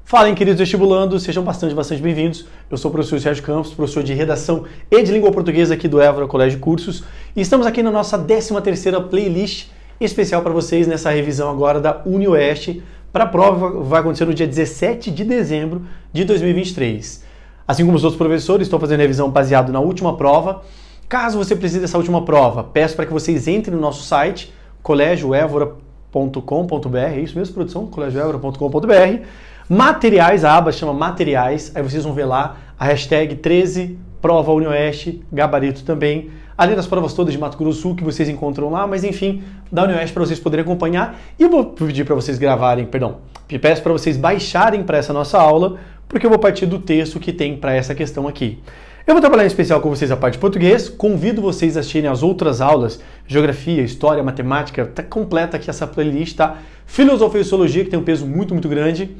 Fala, queridos vestibulandos, sejam bastante bem-vindos. Eu sou o professor Sérgio Campos, professor de Redação e de Língua Portuguesa aqui do Évora Colégio de Cursos. E estamos aqui na nossa 13ª playlist especial para vocês nessa revisão agora da UniOeste para a prova que vai acontecer no dia 17 de dezembro de 2023. Assim como os outros professores, estou fazendo revisão baseado na última prova. Caso você precise dessa última prova, peço para que vocês entrem no nosso site, colégioevora.com.br, é isso mesmo, produção? colégioevora.com.br. Materiais, a aba chama Materiais, aí vocês vão ver lá a hashtag 13 Prova UniOeste, gabarito também, além das provas todas de Mato Grosso do Sul que vocês encontram lá, mas enfim, da UniOeste para vocês poderem acompanhar. E eu vou pedir para vocês peço para vocês baixarem para essa nossa aula, porque eu vou partir do texto que tem para essa questão aqui. Eu vou trabalhar em especial com vocês a parte de português, convido vocês a assistirem as outras aulas, geografia, história, matemática, tá completa aqui essa playlist, tá? Filosofia e sociologia, que tem um peso muito grande.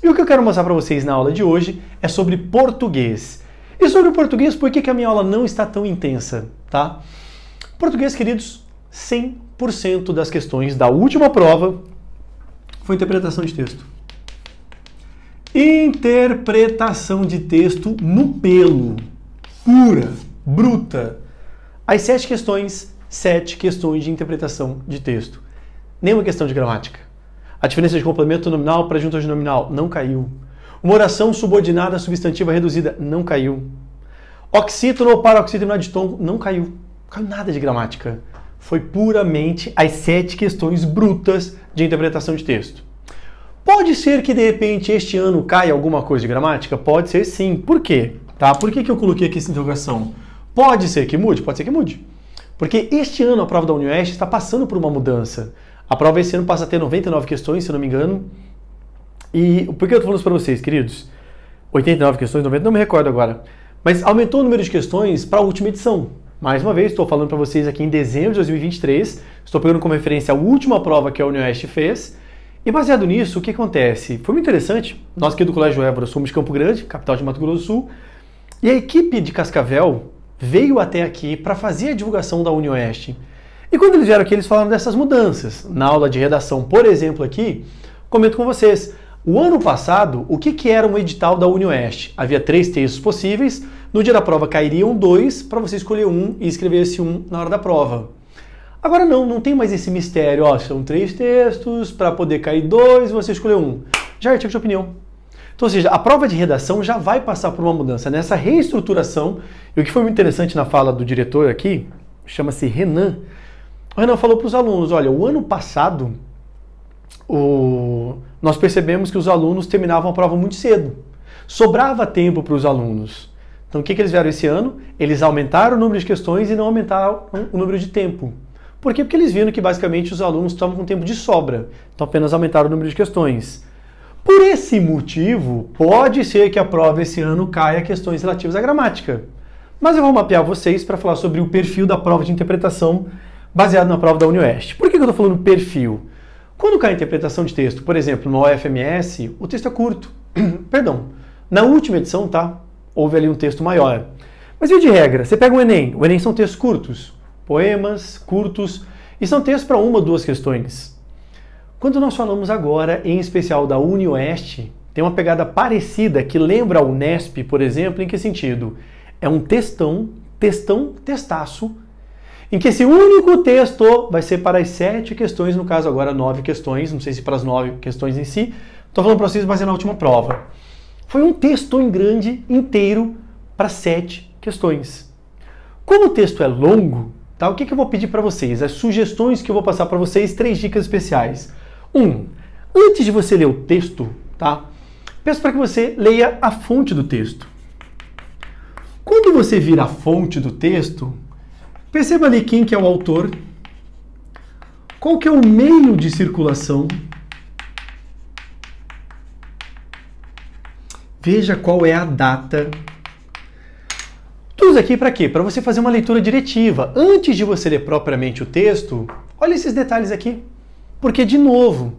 E o que eu quero mostrar para vocês na aula de hoje é sobre português. E sobre o português, por que a minha aula não está tão intensa, tá? Português, queridos, 100% das questões da última prova foi interpretação de texto. Interpretação de texto no pelo. Pura, bruta. As 7 questões de interpretação de texto. Nenhuma questão de gramática. A diferença de complemento nominal para junta de nominal não caiu. Uma oração subordinada substantiva reduzida não caiu. Oxítono ou paroxítono aditongo não caiu. Não caiu nada de gramática. Foi puramente as 7 questões brutas de interpretação de texto. Pode ser que de repente este ano caia alguma coisa de gramática? Pode ser sim. Por quê? Tá? Por que eu coloquei aqui essa interrogação? Pode ser que mude? Pode ser que mude. Porque este ano a prova da UniOeste está passando por uma mudança. A prova esse ano passa a ter 99 questões, se não me engano. E por que eu estou falando isso para vocês, queridos? 89 questões, 90, não me recordo agora. Mas aumentou o número de questões para a última edição. Mais uma vez, estou falando para vocês aqui em dezembro de 2023. Estou pegando como referência a última prova que a UniOeste fez. E baseado nisso, o que acontece? Foi muito interessante. Nós aqui do Colégio Évora somos de Campo Grande, capital de Mato Grosso do Sul. E a equipe de Cascavel veio até aqui para fazer a divulgação da UniOeste. E quando eles vieram aqui, eles falaram dessas mudanças. Na aula de redação, por exemplo, aqui, comento com vocês. O ano passado, o que era um edital da UniOeste? Havia 3 textos possíveis, no dia da prova cairiam 2, para você escolher um e escrever esse um na hora da prova. Agora não tem mais esse mistério, ó, são 3 textos, para poder cair 2, você escolher um. Já é artigo de opinião. Então, ou seja, a prova de redação já vai passar por uma mudança nessa reestruturação. E o que foi muito interessante na fala do diretor aqui, chama-se Renan. O Renan falou para os alunos, olha, o ano passado nós percebemos que os alunos terminavam a prova muito cedo. Sobrava tempo para os alunos. Então o que eles fizeram esse ano? Eles aumentaram o número de questões e não aumentaram o número de tempo. Por quê? Porque eles viram que basicamente os alunos estavam com tempo de sobra. Então apenas aumentaram o número de questões. Por esse motivo, pode ser que a prova esse ano caia questões relativas à gramática. Mas eu vou mapear vocês para falar sobre o perfil da prova de interpretação baseado na prova da UniOeste. Por que eu estou falando perfil? Quando cai a interpretação de texto, por exemplo, no OFMS, o texto é curto. Perdão, na última edição, tá? Houve ali um texto maior. Mas e de regra? Você pega o Enem são textos curtos, poemas curtos, e são textos para 1 ou 2 questões. Quando nós falamos agora, em especial da UniOeste, tem uma pegada parecida que lembra a Unesp, por exemplo, em que sentido? É um testaço, em que esse único texto vai ser para as 7 questões, no caso agora 9 questões, não sei se para as 9 questões em si, estou falando para vocês baseado na última prova. Foi um texto em grande, inteiro, para 7 questões. Como o texto é longo, tá, o que eu vou pedir para vocês? As sugestões que eu vou passar para vocês, 3 dicas especiais. 1. Antes de você ler o texto, tá, peço para que você leia a fonte do texto. Quando você vir a fonte do texto, perceba ali quem que é o autor, qual que é o meio de circulação, veja qual é a data. Tudo isso aqui para quê? Para você fazer uma leitura diretiva. Antes de você ler propriamente o texto, olha esses detalhes aqui. Porque, de novo,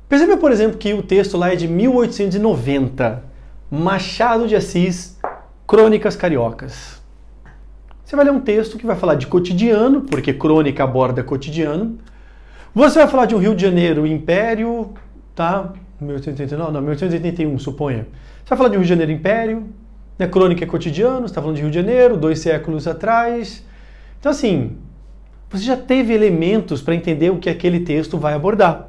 perceba, por exemplo, que o texto lá é de 1890. Machado de Assis, Crônicas Cariocas. Você vai ler um texto que vai falar de cotidiano, porque crônica aborda cotidiano. Você vai falar de um Rio de Janeiro, Império, tá? 1889? Não, 1881, suponha. Você vai falar de Rio de Janeiro Império, né? Crônica é cotidiano, você está falando de Rio de Janeiro, 2 séculos atrás. Então, assim, você já teve elementos para entender o que aquele texto vai abordar.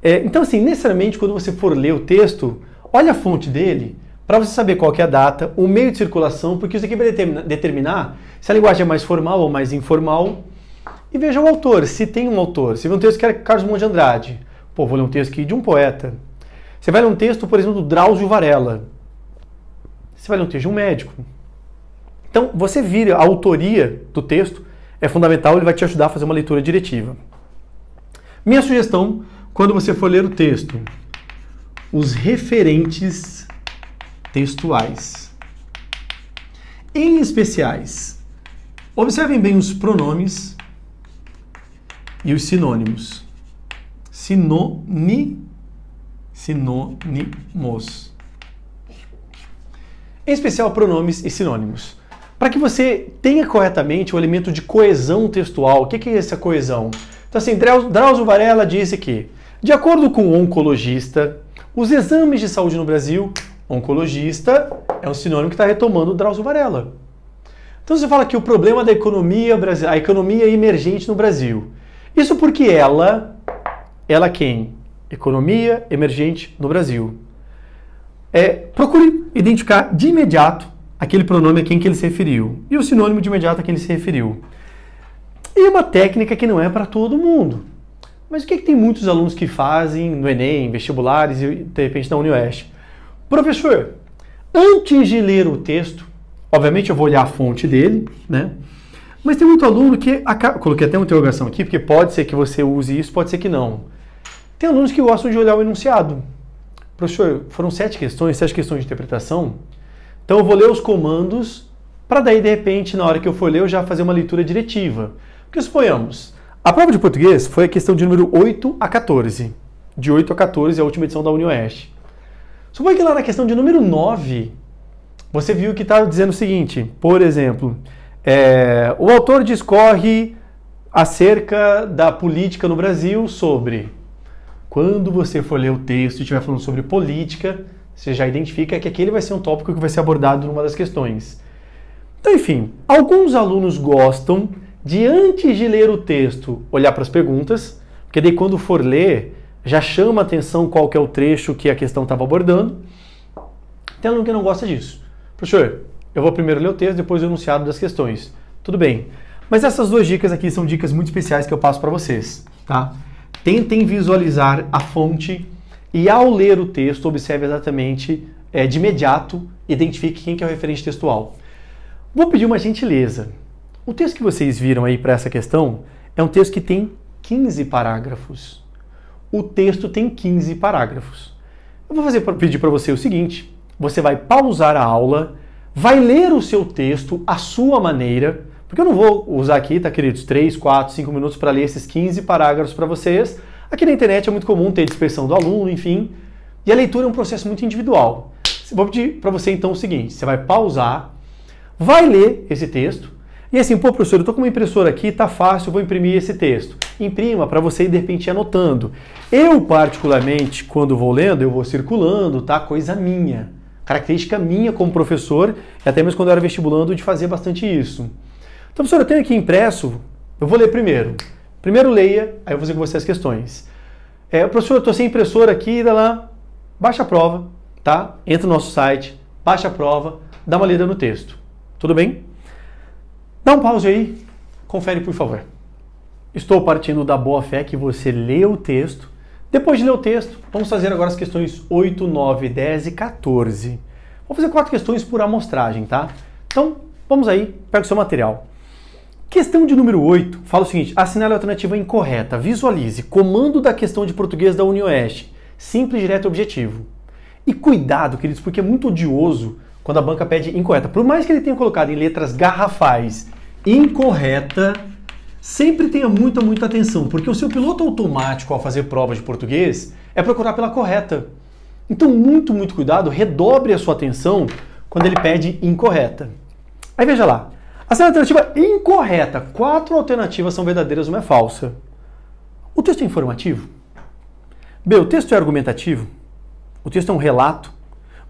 Então, assim, necessariamente, quando você for ler o texto, olha a fonte dele, para você saber qual que é a data, o meio de circulação, porque isso aqui vai determinar se a linguagem é mais formal ou mais informal. E veja o autor, se tem um autor. Se vê um texto que é Carlos Drummond de Andrade, pô, vou ler um texto aqui de um poeta. Você vai ler um texto, por exemplo, do Drauzio Varela. Você vai ler um texto de um médico. Então, você vira a autoria do texto, é fundamental, ele vai te ajudar a fazer uma leitura diretiva. Minha sugestão, quando você for ler o texto, os referentes textuais. Em especiais, observem bem os pronomes e os sinônimos. Sinônimos. Em especial, pronomes e sinônimos. Para que você tenha corretamente o elemento de coesão textual. O que é essa coesão? Então, assim, Drauzio Varela disse que, de acordo com o oncologista, os exames de saúde no Brasil, oncologista é um sinônimo que está retomando o Drauzio Varela. Então, você fala que o problema da economia, a economia emergente no Brasil. Isso porque ela quem? Economia emergente no Brasil. Procure identificar de imediato aquele pronome a quem que ele se referiu e o sinônimo de imediato a quem ele se referiu. E é uma técnica que não é para todo mundo. Mas o que tem muitos alunos que fazem no Enem, vestibulares e de repente na UniOeste? Professor, antes de ler o texto, obviamente eu vou olhar a fonte dele, né? Mas tem muito aluno que coloquei até uma interrogação aqui, porque pode ser que você use isso, pode ser que não. Tem alunos que gostam de olhar o enunciado. Professor, foram 7 questões de interpretação. Então eu vou ler os comandos para daí, de repente, na hora que eu for ler, eu já fazer uma leitura diretiva. Porque suponhamos, a prova de português foi a questão de número 8 a 14. De 8 a 14 é a última edição da UniOeste. Suponha que lá na questão de número 9, você viu que está dizendo o seguinte, por exemplo, o autor discorre acerca da política no Brasil sobre... Quando você for ler o texto e estiver falando sobre política, você já identifica que aquele vai ser um tópico que vai ser abordado numa das questões. Então, enfim, alguns alunos gostam de, antes de ler o texto, olhar para as perguntas, porque daí quando for ler, já chama a atenção qual que é o trecho que a questão estava abordando. Tem aluno que não gosta disso. Professor, eu vou primeiro ler o texto, depois o enunciado das questões. Tudo bem. Mas essas 2 dicas aqui são dicas muito especiais que eu passo para vocês, tá? Tentem visualizar a fonte e, ao ler o texto, observe exatamente, de imediato, identifique quem que é o referente textual. Vou pedir uma gentileza. O texto que vocês viram aí para essa questão é um texto que tem 15 parágrafos. O texto tem 15 parágrafos. Eu vou pedir para você o seguinte, você vai pausar a aula, vai ler o seu texto à sua maneira, porque eu não vou usar aqui, tá, queridos, 3, 4, 5 minutos para ler esses 15 parágrafos para vocês. Aqui na internet é muito comum ter dispersão do aluno, enfim. E a leitura é um processo muito individual. Vou pedir para você então o seguinte, você vai pausar, vai ler esse texto, e assim, pô, professor, eu tô com uma impressora aqui, tá fácil, eu vou imprimir esse texto. Imprima para você ir de repente ir anotando. Eu, particularmente, quando vou lendo, eu vou circulando, tá? Coisa minha. Característica minha como professor, e até mesmo quando eu era vestibulando, de fazer bastante isso. Então, professor, eu tenho aqui impresso, eu vou ler primeiro. Primeiro leia, aí eu vou fazer com você as questões. Professor, eu estou sem impressora aqui, dá lá, baixa a prova, tá? Entra no nosso site, baixa a prova, dá uma lida no texto. Tudo bem? Dá um pause aí, confere por favor. Estou partindo da boa fé que você lê o texto. Depois de ler o texto, vamos fazer agora as questões 8, 9, 10 e 14. Vou fazer 4 questões por amostragem, tá? Então, vamos aí, pega o seu material. Questão de número 8 fala o seguinte, assinale a alternativa incorreta, visualize, comando da questão de português da UniOeste, simples, direto e objetivo. E cuidado, queridos, porque é muito odioso quando a banca pede incorreta. Por mais que ele tenha colocado em letras garrafais, incorreta, sempre tenha muita atenção, porque o seu piloto automático ao fazer prova de português é procurar pela correta. Então, muito cuidado, redobre a sua atenção quando ele pede incorreta. Aí veja lá. A alternativa incorreta. 4 alternativas são verdadeiras, uma é falsa. O texto é informativo? B, o texto é argumentativo? O texto é um relato?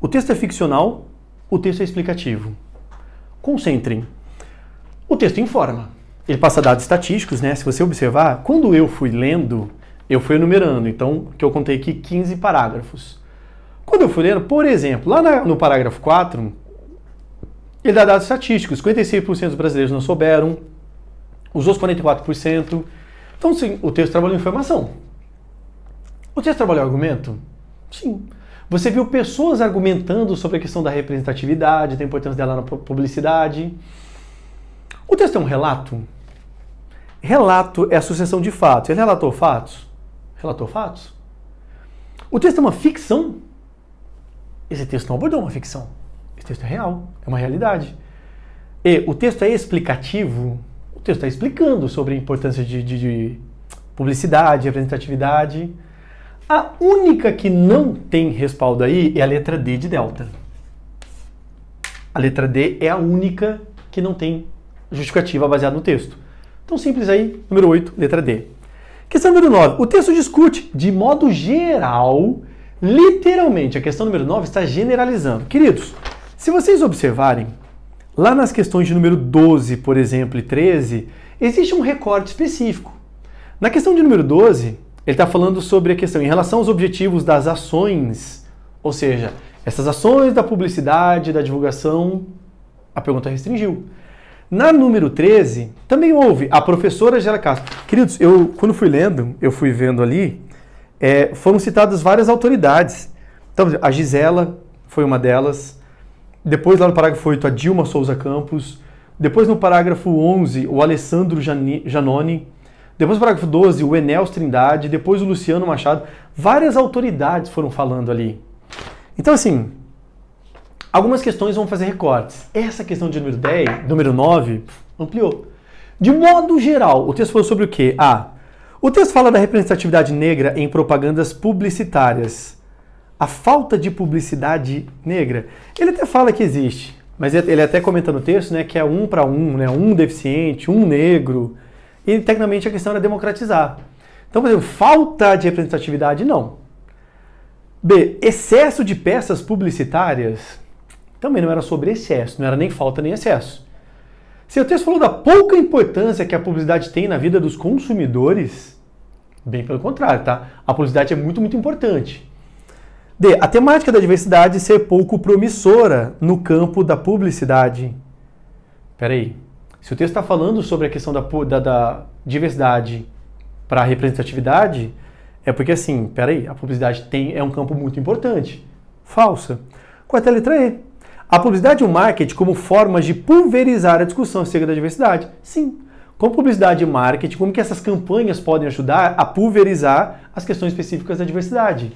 O texto é ficcional? O texto é explicativo? Concentrem. O texto informa. Ele passa dados estatísticos, né? Se você observar, quando eu fui lendo, eu fui enumerando. Então, que eu contei aqui 15 parágrafos. Quando eu fui lendo, por exemplo, lá no parágrafo 4, ele dá dados estatísticos. 56% dos brasileiros não souberam, os outros 44%. Então, sim, o texto trabalhou informação. O texto trabalhou argumento? Sim. Você viu pessoas argumentando sobre a questão da representatividade, da importância dela na publicidade. O texto é um relato? Relato é a sucessão de fatos. Ele relatou fatos? Relatou fatos? O texto é uma ficção? Esse texto não abordou uma ficção. Esse texto é real, é uma realidade. E o texto é explicativo? O texto está explicando sobre a importância de publicidade, representatividade. A única que não tem respaldo aí é a letra D de delta. A letra D é a única que não tem justificativa baseada no texto. Então, simples aí, número 8, letra D. Questão número 9. O texto discute, de modo geral, literalmente, a questão número 9 está generalizando. Queridos, se vocês observarem, lá nas questões de número 12, por exemplo, e 13, existe um recorte específico. Na questão de número 12, ele está falando sobre a questão em relação aos objetivos das ações, ou seja, essas ações da publicidade, da divulgação, a pergunta restringiu. Na número 13, também houve a professora Gisela Castro. Queridos, quando fui lendo, eu fui vendo ali, foram citadas várias autoridades. Então, a Gisela foi uma delas. Depois, lá no parágrafo 8, a Dilma Souza Campos. Depois, no parágrafo 11, o Alessandro Janoni. Depois, no parágrafo 12, o Enels Trindade. Depois, o Luciano Machado. Várias autoridades foram falando ali. Então, assim, algumas questões vão fazer recortes. Essa questão de número 10, número 9, ampliou. De modo geral, o texto falou sobre o quê? O texto fala da representatividade negra em propagandas publicitárias. A falta de publicidade negra. Ele até fala que existe, mas ele até comenta no texto, né, que é 1 para 1, né, um deficiente, um negro. E, tecnicamente, a questão era democratizar. Então, por exemplo, falta de representatividade, não. B, excesso de peças publicitárias. Também não era sobre excesso, não era nem falta nem excesso. Se o texto falou da pouca importância que a publicidade tem na vida dos consumidores, bem pelo contrário, tá? A publicidade é muito, muito importante. D, a temática da diversidade ser pouco promissora no campo da publicidade. Espera aí. Se o texto está falando sobre a questão da diversidade para a representatividade, é porque assim, espera aí, a publicidade é um campo muito importante. Falsa. Qual é a letra E? A publicidade e o marketing como formas de pulverizar a discussão acerca da diversidade. Sim. Com publicidade e marketing, como que essas campanhas podem ajudar a pulverizar as questões específicas da diversidade?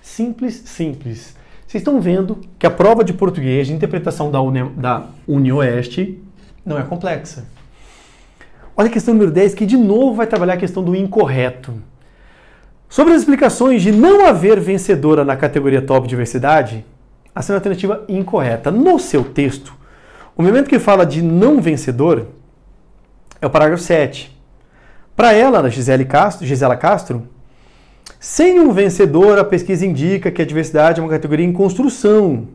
Simples, simples. Vocês estão vendo que a prova de português de interpretação da UniOeste não é complexa. Olha a questão número 10, que de novo vai trabalhar a questão do incorreto. Sobre as explicações de não haver vencedora na categoria Top Diversidade, a sendo alternativa incorreta. No seu texto, o momento que fala de não vencedor é o parágrafo 7. Para ela, Gisela Castro, sem um vencedor, a pesquisa indica que a diversidade é uma categoria em construção.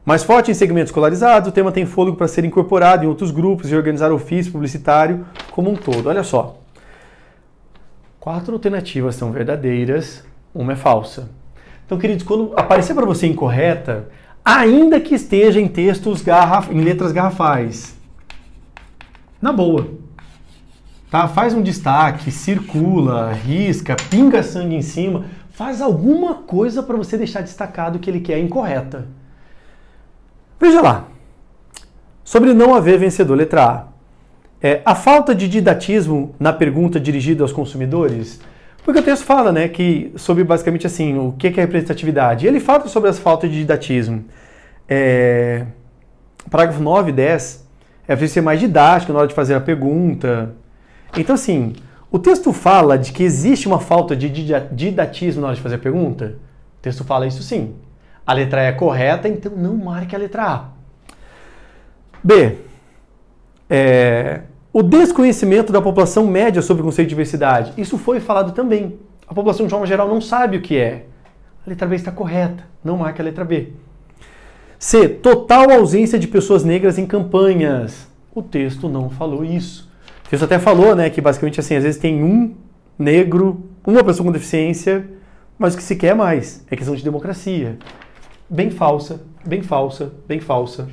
Mais forte em segmentos escolarizados, o tema tem fôlego para ser incorporado em outros grupos e organizar o ofício publicitário como um todo. Olha só. 4 alternativas são verdadeiras, uma é falsa. Então, queridos, quando aparecer para você incorreta, ainda que esteja em textos em letras garrafais, na boa, tá? Faz um destaque, circula, risca, pinga sangue em cima, faz alguma coisa para você deixar destacado que ele quer incorreta. Veja lá, sobre não haver vencedor, letra A. A falta de didatismo na pergunta dirigida aos consumidores. Porque o texto fala, né, que sobre basicamente assim, o que é representatividade. E ele fala sobre as faltas de didatismo. Parágrafo 9 e 10 é preciso ser mais didático na hora de fazer a pergunta. Então, assim, o texto fala de que existe uma falta de didatismo na hora de fazer a pergunta? O texto fala isso sim. A letra E é correta, então não marque a letra A. B. O desconhecimento da população média sobre o conceito de diversidade. Isso foi falado também. A população, de forma geral, não sabe o que é. A letra B está correta, não marque a letra B. C. Total ausência de pessoas negras em campanhas. O texto não falou isso. O texto até falou, né, que basicamente assim, às vezes tem um negro, uma pessoa com deficiência, mas o que se quer mais é questão de democracia. Bem falsa, bem falsa, bem falsa.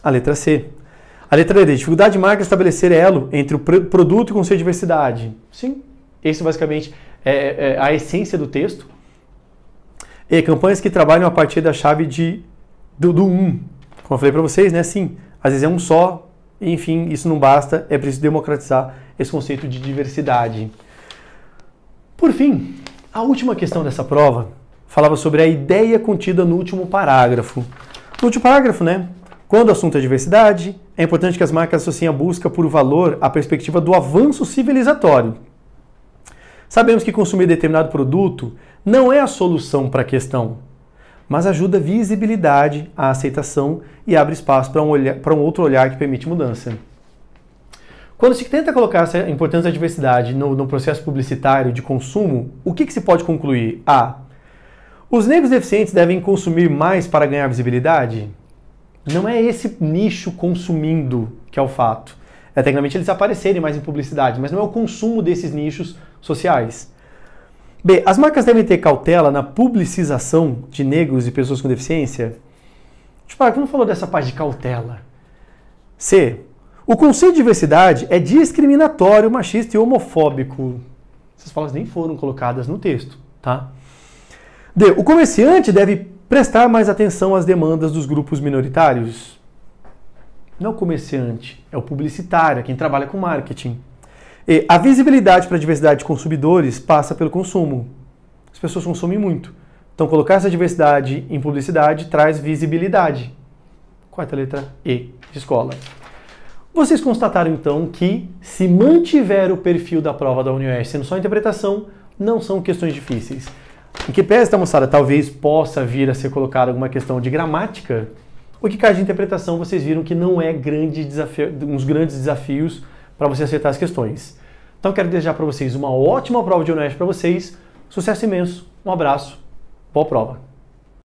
A letra C. A letra D. Dificuldade de marca estabelecer elo entre o produto e o conceito de diversidade. Sim, esse basicamente é a essência do texto. E campanhas que trabalham a partir da chave do um. Como eu falei para vocês, né? Sim, às vezes é um só, enfim, isso não basta, é preciso democratizar esse conceito de diversidade. Por fim, a última questão dessa prova falava sobre a ideia contida no último parágrafo. No último parágrafo, né? Quando o assunto é diversidade, é importante que as marcas associem a busca por valor à perspectiva do avanço civilizatório. Sabemos que consumir determinado produto não é a solução para a questão, mas ajuda a visibilidade, a aceitação e abre espaço para um outro olhar que permite mudança. Quando se tenta colocar essa importância da diversidade no processo publicitário de consumo, o que se pode concluir? A. Os negros deficientes devem consumir mais para ganhar visibilidade? Não é esse nicho consumindo que é o fato. É tecnicamente eles aparecerem mais em publicidade, mas não é o consumo desses nichos sociais. B. As marcas devem ter cautela na publicização de negros e pessoas com deficiência? Tipo, não falou dessa parte de cautela. C. O conceito de diversidade é discriminatório, machista e homofóbico. Essas palavras nem foram colocadas no texto, tá? D. O comerciante deve prestar mais atenção às demandas dos grupos minoritários? Não é o comerciante, é o publicitário, é quem trabalha com marketing. E a visibilidade para a diversidade de consumidores passa pelo consumo. As pessoas consomem muito. Então, colocar essa diversidade em publicidade traz visibilidade. Quarta letra E de escola. Vocês constataram, então, que se mantiver o perfil da prova da UniOeste sendo só interpretação, não são questões difíceis. Em que pese, tá, moçada, talvez possa vir a ser colocada alguma questão de gramática, o que cai de interpretação vocês viram que não é uns grandes desafios para você acertar as questões. Então quero desejar para vocês uma ótima prova de UniOeste para vocês, sucesso imenso, um abraço, boa prova!